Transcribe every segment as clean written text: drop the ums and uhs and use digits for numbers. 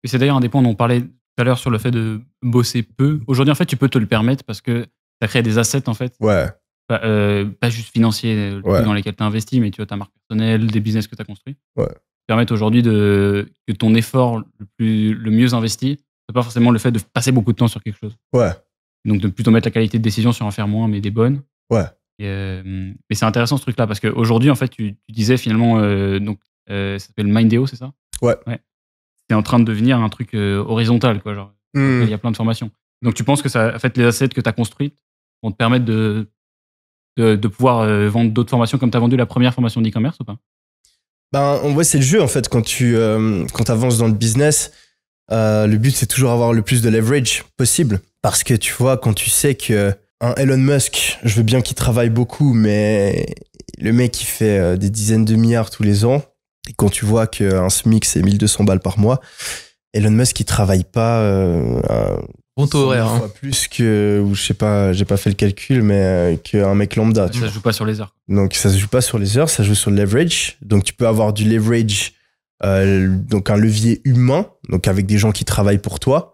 Et c'est d'ailleurs un des points dont on parlait tout à l'heure sur le fait de bosser peu. Aujourd'hui, en fait, tu peux te le permettre parce que tu as créé des assets, en fait. Ouais. Pas juste financiers Ouais. dans lesquels tu as investi, mais tu vois ta marque personnelle, des business que tu as construits. Ouais. Permettent aujourd'hui que ton effort le mieux investi, c'est pas forcément le fait de passer beaucoup de temps sur quelque chose. Ouais. Donc de plutôt mettre la qualité de décision sur en faire moins, mais des bonnes. Ouais. Mais c'est intéressant ce truc-là parce qu'aujourd'hui, en fait, tu disais finalement, ça s'appelle Mindeo, c'est ça? Ouais. C'est en train de devenir un truc horizontal, quoi. Genre, il y a plein de formations. Donc tu penses que ça, en fait, les assets que tu as construits vont te permettre de pouvoir vendre d'autres formations comme tu as vendu la première formation d'e-commerce ou pas? Ben, en vrai, c'est le jeu, en fait, quand tu avances dans le business. Le but, c'est toujours avoir le plus de leverage possible. Parce que tu vois, quand tu sais que un Elon Musk, je veux bien qu'il travaille beaucoup, mais le mec, il fait des dizaines de milliards tous les ans. Et quand tu vois qu'un SMIC, c'est 1200 balles par mois, Elon Musk, il travaille pas bon taux horaire. fois plus que, ou je sais pas, j'ai pas fait le calcul, mais qu'un mec lambda. Ça se joue pas sur les heures. Donc, ça se joue pas sur les heures, ça se joue sur le leverage. Donc, tu peux avoir du leverage, donc un levier humain, donc avec des gens qui travaillent pour toi.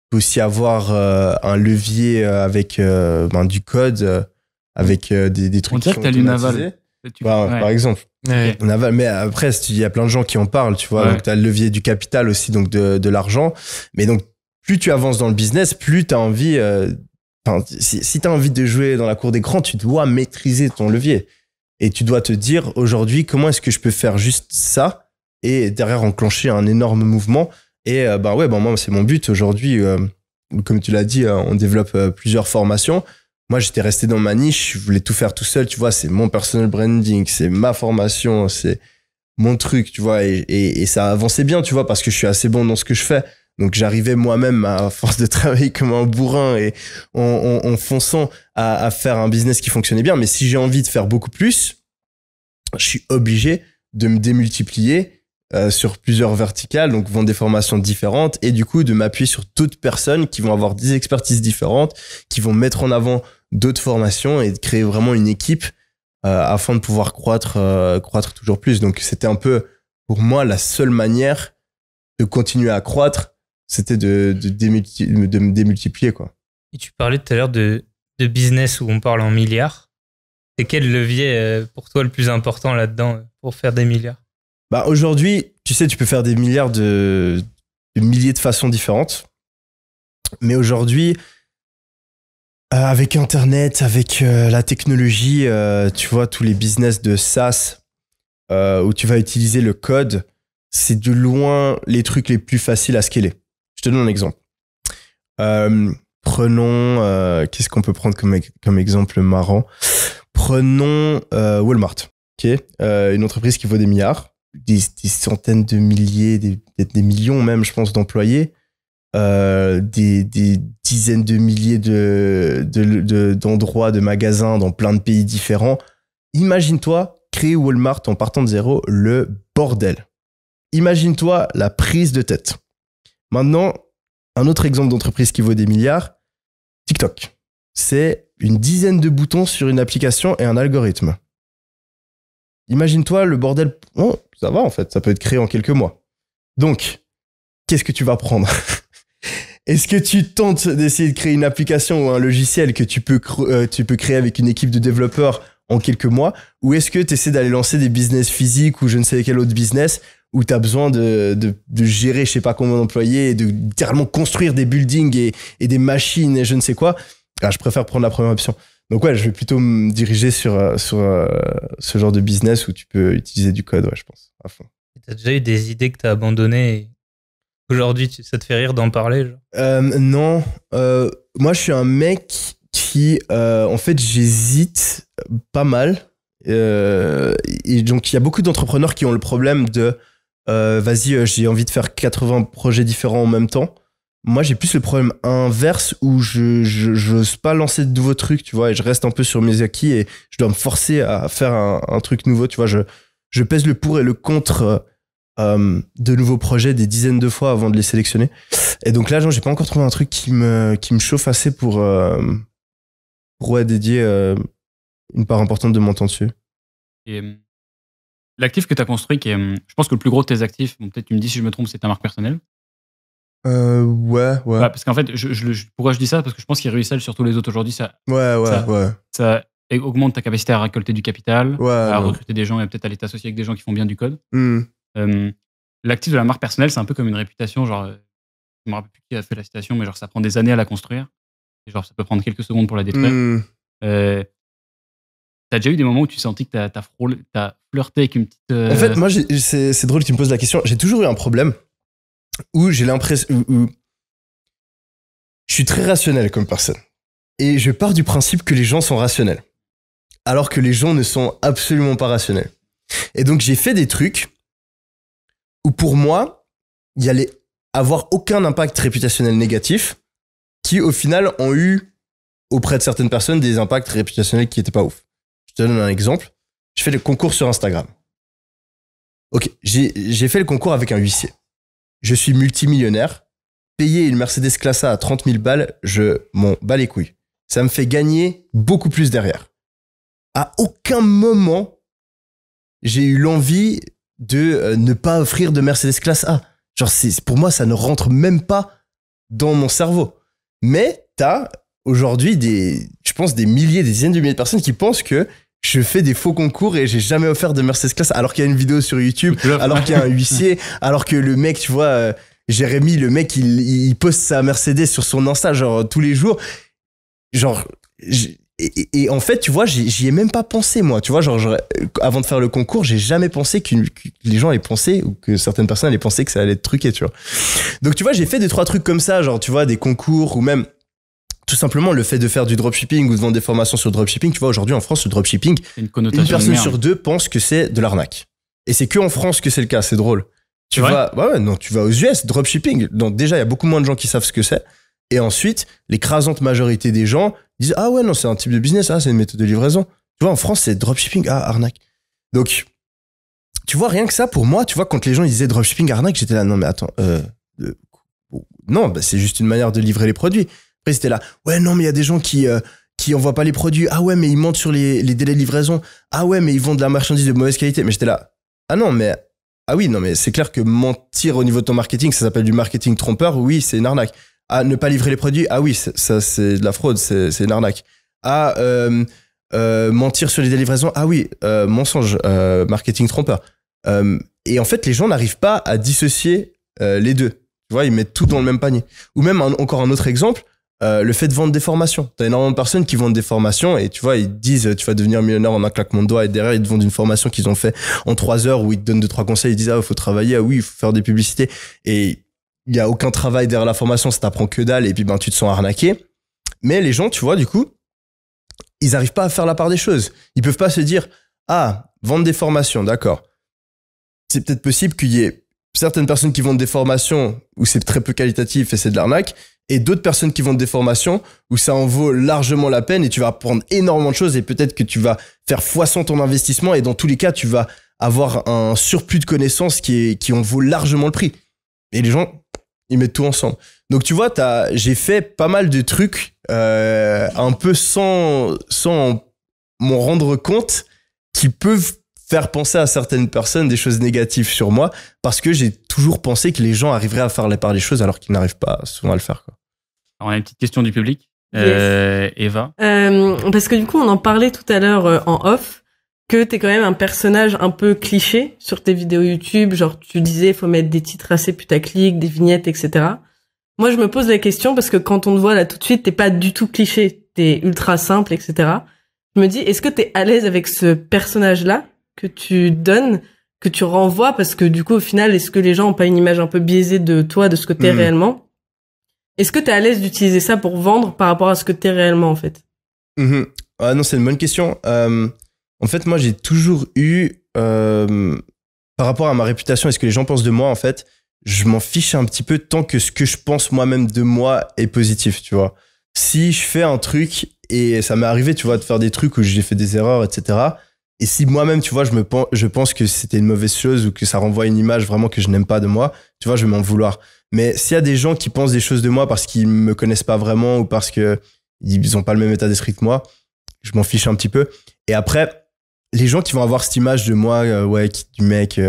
Tu peux aussi avoir un levier avec du code, avec des trucs. On dirait que t'as lu Naval. Par exemple. Ouais. Naval, mais après, il y a plein de gens qui en parlent, tu vois. Ouais. Donc, tu as le levier du capital aussi, donc de l'argent. Mais donc, plus tu avances dans le business, plus tu as envie. Si tu as envie de jouer dans la cour d'écran, tu dois maîtriser ton levier. Et tu dois te dire, aujourd'hui, comment est-ce que je peux faire juste ça et derrière enclencher un énorme mouvement. Et moi, c'est mon but aujourd'hui. Comme tu l'as dit, on développe plusieurs formations. Moi, j'étais resté dans ma niche. Je voulais tout faire tout seul. Tu vois, c'est mon personal branding, c'est ma formation, c'est mon truc, tu vois. Et ça avançait bien, tu vois, parce que je suis assez bon dans ce que je fais. Donc, j'arrivais moi-même, à force de travailler comme un bourrin et en fonçant à faire un business qui fonctionnait bien. Mais si j'ai envie de faire beaucoup plus, je suis obligé de me démultiplier sur plusieurs verticales, donc vendre des formations différentes et du coup de m'appuyer sur d'autres personnes qui vont avoir des expertises différentes, qui vont mettre en avant d'autres formations et de créer vraiment une équipe afin de pouvoir croître toujours plus. Donc c'était un peu pour moi la seule manière de continuer à croître, c'était de me démultiplier, quoi. Et tu parlais tout à l'heure de business où on parle en milliards. C'est quel levier pour toi le plus important là-dedans pour faire des milliards? Bah aujourd'hui, tu sais, tu peux faire des milliards de milliers de façons différentes. Mais aujourd'hui, avec Internet, avec la technologie, tu vois, tous les business de SaaS où tu vas utiliser le code, c'est de loin les trucs les plus faciles à scaler. Je te donne un exemple. Prenons, qu'est-ce qu'on peut prendre comme exemple marrant? Prenons Walmart, ok, une entreprise qui vaut des milliards. Des centaines de milliers, peut-être des millions même, je pense, d'employés, des dizaines de milliers d'endroits, de magasins dans plein de pays différents. Imagine-toi créer Walmart en partant de zéro, le bordel. Imagine-toi la prise de tête. Maintenant, un autre exemple d'entreprise qui vaut des milliards, TikTok. C'est une dizaine de boutons sur une application et un algorithme. Imagine-toi le bordel. Oh, ça va en fait, ça peut être créé en quelques mois. Donc, qu'est-ce que tu vas prendre? Est-ce que tu tentes d'essayer de créer une application ou un logiciel que tu peux créer avec une équipe de développeurs en quelques mois? Ou est-ce que tu essaies d'aller lancer des business physiques ou je ne sais quel autre business où tu as besoin de gérer je sais pas combien d'employés et de littéralement construire des buildings et des machines et je ne sais quoi? Ah, je préfère prendre la première option. Donc ouais, je vais plutôt me diriger sur ce genre de business où tu peux utiliser du code, ouais, je pense, à fond. T'as déjà eu des idées que t'as abandonnées et aujourd'hui, ça te fait rire d'en parler, genre? Non. Moi, je suis un mec qui, en fait, j'hésite pas mal. Et donc, il y a beaucoup d'entrepreneurs qui ont le problème de vas-y, j'ai envie de faire 80 projets différents en même temps. Moi, j'ai plus le problème inverse où je n'ose pas lancer de nouveaux trucs, tu vois, et je reste un peu sur mes acquis et je dois me forcer à faire un truc nouveau, tu vois. Je pèse le pour et le contre de nouveaux projets des dizaines de fois avant de les sélectionner. Et donc là, j'ai pas encore trouvé un truc qui me chauffe assez pour dédier une part importante de mon temps dessus. Et l'actif que tu as construit, qui est, je pense que le plus gros de tes actifs, bon, peut-être tu me dis si je me trompe, c'est ta marque personnelle. Ouais. Bah, parce qu'en fait, pourquoi je dis ça? Parce que je pense qu'ils ruissellent sur tous les autres aujourd'hui. Ça augmente ta capacité à récolter du capital, à recruter des gens et peut-être aller t'associer avec des gens qui font bien du code. L'actif de la marque personnelle, c'est un peu comme une réputation. Genre, je me rappelle plus qui a fait la citation, mais genre, ça prend des années à la construire. Et genre, ça peut prendre quelques secondes pour la détruire. T'as déjà eu des moments où tu sentis que t'as flirté avec une petite... En fait, moi, c'est drôle que tu me poses la question. J'ai toujours eu un problème où j'ai l'impression... où je suis très rationnel comme personne. Et je pars du principe que les gens sont rationnels. Alors que les gens ne sont absolument pas rationnels. Et donc, j'ai fait des trucs où, pour moi, il y allait avoir aucun impact réputationnel négatif qui, au final, ont eu, auprès de certaines personnes, des impacts réputationnels qui n'étaient pas ouf. Je te donne un exemple. Je fais le concours sur Instagram. Ok, j'ai fait le concours avec un huissier. Je suis multimillionnaire. Payer une Mercedes Classe A à 30 000 balles, je m'en bats les couilles. Ça me fait gagner beaucoup plus derrière. À aucun moment, j'ai eu l'envie de ne pas offrir de Mercedes Classe A. Genre, pour moi, ça ne rentre même pas dans mon cerveau. Mais t'as aujourd'hui je pense des milliers, des dizaines de milliers de personnes qui pensent que je fais des faux concours et j'ai jamais offert de Mercedes Classe A, alors qu'il y a une vidéo sur YouTube, alors qu'il y a un huissier, alors que le mec, tu vois, Jérémy, le mec, il poste sa Mercedes sur son Insta, genre, tous les jours. Genre, et en fait, tu vois, j'y ai même pas pensé, moi. Tu vois, genre, avant de faire le concours, j'ai jamais pensé que les gens allaient penser, ou que certaines personnes allaient penser que ça allait être truqué, tu vois. Donc, tu vois, j'ai fait 2-3 trucs comme ça, genre, tu vois, des concours, ou même, tout simplement, le fait de faire du dropshipping ou de vendre des formations sur le dropshipping. Tu vois, aujourd'hui, en France, le dropshipping, une personne sur 2 pense que c'est de l'arnaque. Et c'est que en France que c'est le cas, c'est drôle. Tu vas aux US, dropshipping. Donc, déjà, il y a beaucoup moins de gens qui savent ce que c'est. Et ensuite, l'écrasante majorité des gens disent, ah ouais, non, c'est un type de business, c'est une méthode de livraison. Tu vois, en France, c'est dropshipping, arnaque. Donc, tu vois, rien que ça, pour moi, tu vois, quand les gens disaient dropshipping, arnaque, j'étais là, non, mais attends, non, bah, c'est juste une manière de livrer les produits. Après, c'était là, ouais, non, mais il y a des gens qui envoient pas les produits. Ah ouais, mais ils mentent sur les délais de livraison. Ah ouais, mais ils vendent de la marchandise de mauvaise qualité. Mais j'étais là, ah non, mais, ah oui, non, mais c'est clair que mentir au niveau de ton marketing, ça s'appelle du marketing trompeur. Oui, c'est une arnaque. Ah, ne pas livrer les produits. Ah oui, ça, c'est de la fraude, c'est une arnaque. Ah, mentir sur les délais de livraison. Ah oui, mensonge, marketing trompeur. Et en fait, les gens n'arrivent pas à dissocier les deux. Tu vois, ils mettent tout dans le même panier. Ou même, encore un autre exemple, le fait de vendre des formations. T'as énormément de personnes qui vendent des formations et tu vois, ils disent tu vas devenir millionnaire en un claquement de doigts et derrière, ils te vendent une formation qu'ils ont fait en 3 heures où ils te donnent 2-3 conseils. Ils disent, ah, il faut travailler. Ah oui, il faut faire des publicités. Et il y a aucun travail derrière la formation, ça t'apprend que dalle et puis ben tu te sens arnaqué. Mais les gens, tu vois, du coup, ils arrivent pas à faire la part des choses. Ils peuvent pas se dire, ah, vendre des formations, d'accord. C'est peut-être possible qu'il y ait certaines personnes qui vendent des formations où c'est très peu qualitatif et c'est de l'arnaque, et d'autres personnes qui vendent des formations où ça en vaut largement la peine et tu vas apprendre énormément de choses et peut-être que tu vas faire x100 ton investissement et dans tous les cas, tu vas avoir un surplus de connaissances qui en vaut largement le prix. Et les gens, ils mettent tout ensemble. Donc tu vois, j'ai fait pas mal de trucs un peu sans m'en rendre compte qui peuvent faire penser à certaines personnes des choses négatives sur moi parce que j'ai toujours pensé que les gens arriveraient à faire la part des choses alors qu'ils n'arrivent pas souvent à le faire, quoi. Alors, on a une petite question du public. Yes. Eva. Parce que du coup, on en parlait tout à l'heure en off, que t'es quand même un personnage un peu cliché sur tes vidéos YouTube. Genre, tu disais, il faut mettre des titres assez putaclic, des vignettes, etc. Moi, je me pose la question parce que quand on te voit là tout de suite, t'es pas du tout cliché. T'es ultra simple, etc. Je me dis, est-ce que t'es à l'aise avec ce personnage-là que tu donnes, que tu renvoies? Parce que du coup, au final, est-ce que les gens ont pas une image un peu biaisée de toi, de ce que t'es réellement? Est-ce que t'es à l'aise d'utiliser ça pour vendre par rapport à ce que t'es réellement, en fait? Ah non, c'est une bonne question. En fait, moi, j'ai toujours eu, par rapport à ma réputation et ce que les gens pensent de moi, en fait, je m'en fiche un petit peu tant que ce que je pense moi-même de moi est positif, tu vois. Si je fais un truc, et ça m'est arrivé, tu vois, de faire des trucs où j'ai fait des erreurs, etc. Et si moi-même, tu vois, je pense que c'était une mauvaise chose ou que ça renvoie une image vraiment que je n'aime pas de moi, tu vois, je vais m'en vouloir. Mais s'il y a des gens qui pensent des choses de moi parce qu'ils me connaissent pas vraiment ou parce que ils ont pas le même état d'esprit que moi, je m'en fiche un petit peu. Et après, les gens qui vont avoir cette image de moi, du mec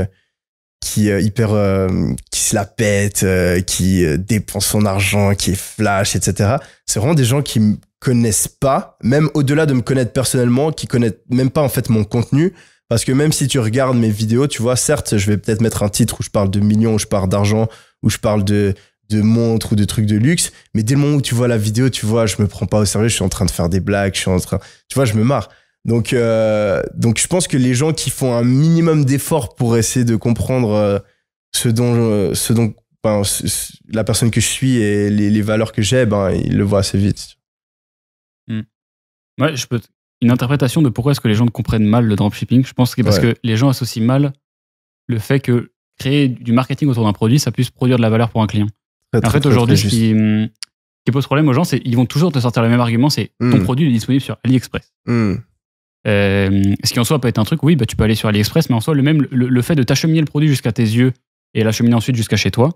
qui se la pète, qui dépense son argent, qui est flash, etc. C'est vraiment des gens qui me connaissent pas, même au-delà de me connaître personnellement, qui connaissent même pas en fait mon contenu. Parce que même si tu regardes mes vidéos, tu vois, certes, je vais peut-être mettre un titre où je parle de millions, où je parle d'argent, où je parle de montres ou de trucs de luxe. Mais dès le moment où tu vois la vidéo, tu vois, je me prends pas au sérieux, je suis en train de faire des blagues, tu vois, je me marre. Donc je pense que les gens qui font un minimum d'efforts pour essayer de comprendre ce dont la personne que je suis et les valeurs que j'ai, ils le voient assez vite. Ouais, une interprétation de pourquoi est-ce que les gens comprennent mal le dropshipping, je pense que parce que les gens associent mal le fait que créer du marketing autour d'un produit, ça puisse produire de la valeur pour un client. En fait, aujourd'hui, ce qui pose problème aux gens, c'est qu'ils vont toujours te sortir le même argument, c'est ton produit est disponible sur AliExpress. Ce qui en soi peut être un truc, oui, tu peux aller sur AliExpress, mais en soi, le fait de t'acheminer le produit jusqu'à tes yeux et l'acheminer ensuite jusqu'à chez toi,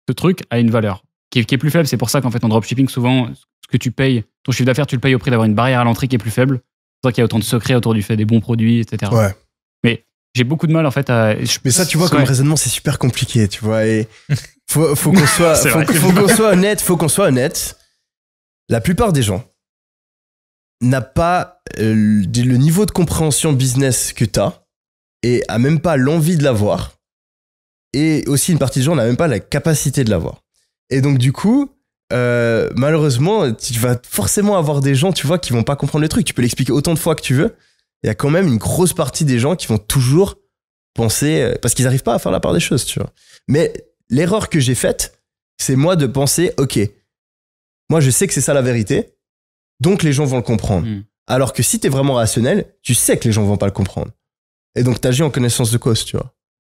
ce truc a une valeur qui est plus faible. C'est pour ça qu'en fait, en dropshipping, souvent, ce que tu payes, ton chiffre d'affaires, tu le payes au prix d'avoir une barrière à l'entrée qui est plus faible. C'est pour ça qu'il y a autant de secrets autour du fait des bons produits, etc. Ouais. Mais j'ai beaucoup de mal, en fait, à... Mais ça, tu vois, comme raisonnement, c'est super compliqué, tu vois, et faut qu'on soit honnête. La plupart des gens n'a pas le niveau de compréhension business que t'as et a même pas l'envie de l'avoir. Et aussi, une partie des gens n'a même pas la capacité de l'avoir. Et donc, du coup, malheureusement, tu vas forcément avoir des gens, tu vois, qui vont pas comprendre le truc. Tu peux l'expliquer autant de fois que tu veux. Il y a quand même une grosse partie des gens qui vont toujours penser, parce qu'ils n'arrivent pas à faire la part des choses, tu vois. Mais l'erreur que j'ai faite, c'est moi de penser, ok, moi je sais que c'est ça la vérité, donc les gens vont le comprendre. Alors que si t'es vraiment rationnel, tu sais que les gens vont pas le comprendre. Et donc t'agis en connaissance de cause, tu vois.